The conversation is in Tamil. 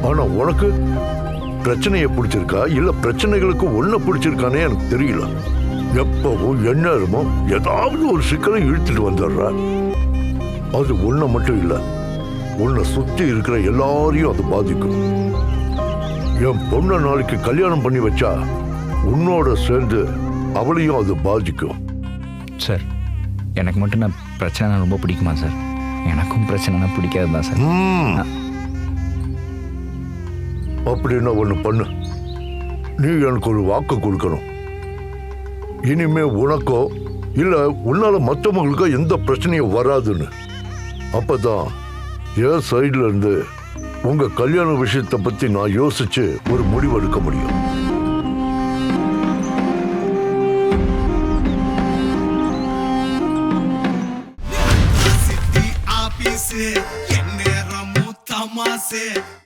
ஆனா உனக்கு பிரச்சனையை பிடிச்சிருக்கா இல்ல பிரச்சனைகளுக்கு ஒன்ன பிடிச்சிருக்கானே எனக்கு தெரியல. எப்பவும் எந்நேரமோ ஏதாவது ஒரு சிக்கலை இழுத்துட்டு வந்துடுற. அது ஒன்ன மட்டும் இல்ல, உன்னை சுத்தி இருக்கிற எல்லாரையும் அது பாதிக்கும். என் பொண்ணை நாளைக்கு கல்யாணம் பண்ணி வச்சா உன்னோட சேர்ந்து அவளையும் அது பாதிக்கும். சார், எனக்கு மட்டும் நான் பிரச்சனை ரொம்ப பிடிக்குமா சார்? எனக்கும் பிரச்சனைனா பிடிக்காது தான் சார். அப்படின்னா ஒண்ணு பண்ணு, நீ எனக்கு ஒரு வாக்கு கொடுக்கணும். இனிமே உனக்கோ இல்ல உன்னால மற்றவங்களுக்கோ எந்த பிரச்சனையும் வராதுன்னு. அப்பதான் என் சைட்ல இருந்து உங்க கல்யாண விஷயத்தை பத்தி நான் யோசிச்சு ஒரு முடிவு எடுக்க முடியும். என் நேரமும் தமாசே